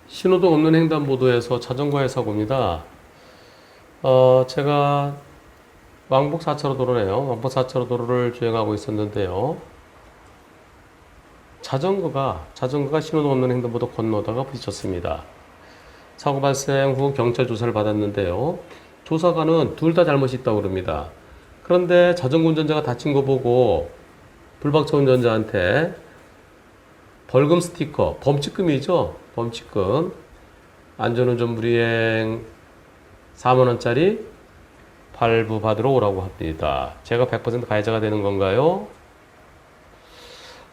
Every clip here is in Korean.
신호등 없는 횡단보도에서 자전거의 사고입니다. 제가 왕복 4차로 도로네요. 왕복 4차로 도로를 주행하고 있었는데요. 자전거가 신호등 없는 횡단보도 건너다가 부딪혔습니다. 사고 발생 후 경찰 조사를 받았는데요. 조사관은 둘 다 잘못이 있다고 그럽니다. 그런데 자전거 운전자가 다친 거 보고 불박차 운전자한테 벌금 스티커, 범칙금이죠. 범칙금, 안전운전 불이행 4만원짜리 발부받으러 오라고 합니다. 제가 100% 가해자가 되는 건가요?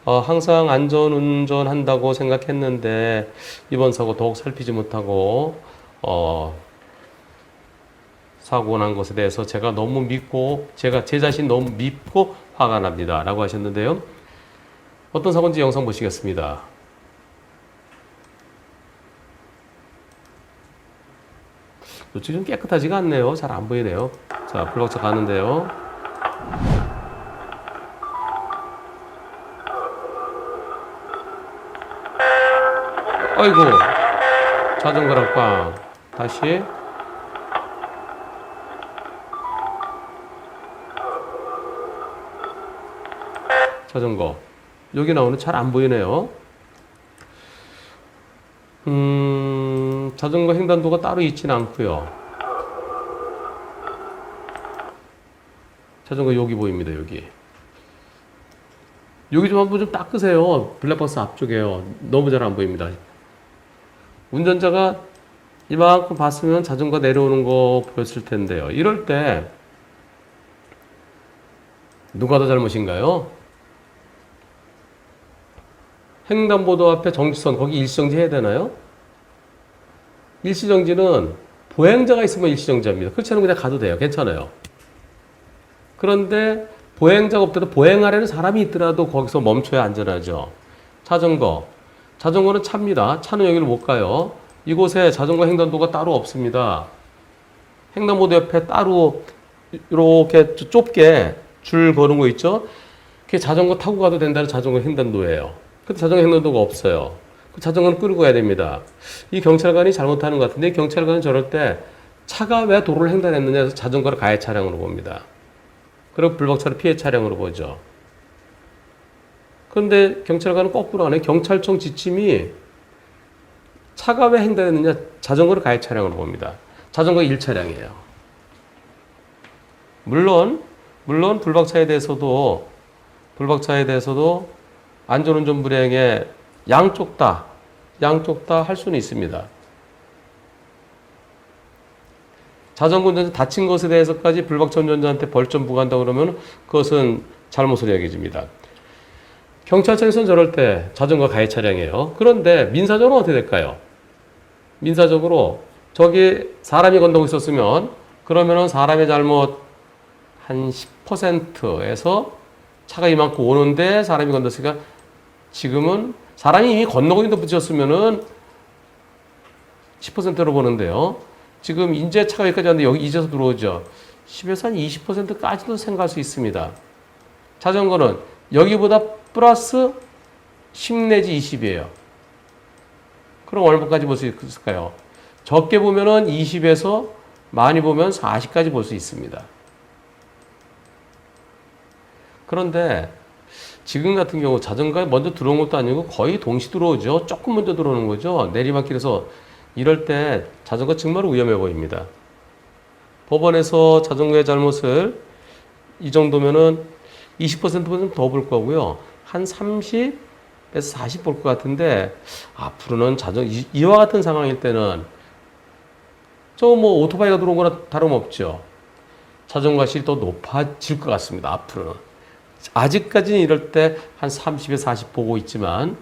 항상 안전운전 한다고 생각했는데 이번 사고 더욱 살피지 못하고 사고 난 것에 대해서 제가 너무 믿고 제 자신 너무 믿고 화가 납니다 라고 하셨는데요. 어떤 사고인지 영상 보시겠습니다. 이쪽이 좀 깨끗하지가 않네요. 잘 안 보이네요. 자, 불박차 가는데요. 아이고, 자전거랑 꽝. 다시. 자전거. 여기 나오는 잘 안 보이네요. 자전거 횡단도가 따로 있지는 않고요. 자전거 여기 보입니다. 여기 좀 한번 좀 닦으세요. 블랙박스 앞쪽에요. 너무 잘 안 보입니다. 운전자가 이만큼 봤으면 자전거 내려오는 거 보였을 텐데요. 이럴 때 누가 더 잘못인가요? 횡단보도 앞에 정지선, 거기 일시정지 해야 되나요? 일시정지는 보행자가 있으면 일시정지합니다. 그렇지 않으면 그냥 가도 돼요. 괜찮아요. 그런데 보행자가 없더라도 보행하려는 사람이 있더라도 거기서 멈춰야 안전하죠. 자전거는 차입니다. 차는 여기를 못 가요. 이곳에 자전거 횡단도가 따로 없습니다. 횡단보도 옆에 따로 이렇게 좁게 줄 거는 거 있죠? 그게 자전거 타고 가도 된다는 자전거 횡단도예요. 근데 자전거 횡단도가 없어요. 그 자전거는 끌고 가야 됩니다. 이 경찰관이 잘못하는 것 같은데 경찰관은 저럴 때 차가 왜 도로를 횡단했느냐 해서 자전거를 가해 차량으로 봅니다. 그리고 불박차를 피해 차량으로 보죠. 그런데 경찰관은 거꾸로 하네. 경찰청 지침이 차가 왜 횡단했느냐 자전거를 가해 차량으로 봅니다. 자전거 1차량이에요. 물론 불박차에 대해서도 안전운전 불이행에 양쪽 다 할 수는 있습니다. 자전거 운전자 다친 것에 대해서까지 불박차 운전자한테 벌점 부과한다고 그러면 그것은 잘못으로 여겨집니다. 경찰청에서는 저럴 때 자전거 가해 차량이에요. 그런데 민사적으로 어떻게 될까요? 민사적으로 저기 사람이 건너고 있었으면 그러면은 사람의 잘못 한 10%에서 차가 이만큼 오는데 사람이 건넜으니까 지금은 사람이 이미 건너고 있는데 부딪혔으면은 10%로 보는데요. 지금 이제 차가 여기까지 왔는데 여기 이제서 들어오죠. 10에서 한 20%까지도 생각할 수 있습니다. 자전거는 여기보다 플러스 10 내지 20이에요. 그럼 얼마까지 볼 수 있을까요? 적게 보면은 20에서 많이 보면 40까지 볼 수 있습니다. 그런데 지금 같은 경우 자전거에 먼저 들어온 것도 아니고 거의 동시 들어오죠. 조금 먼저 들어오는 거죠. 내리막길에서 이럴 때 자전거 정말 위험해 보입니다. 법원에서 자전거의 잘못을 이 정도면은 20%는 더 볼 거고요. 한 30에서 40 볼 것 같은데 앞으로는 이와 같은 상황일 때는 저 뭐 오토바이가 들어온 거나 다름없죠. 자전거 실이 더 높아질 것 같습니다. 앞으로는. 아직까지는 이럴 때 한 30에서 40 보고 있지만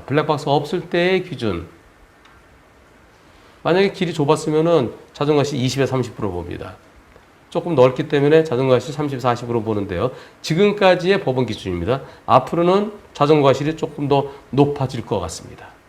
블랙박스 없을 때의 기준 만약에 길이 좁았으면은 자전거시 20에서 30% 봅니다. 조금 넓기 때문에 자전거시 30, 40으로 보는데요. 지금까지의 법원 기준입니다. 앞으로는 자전거 실이 조금 더 높아질 것 같습니다.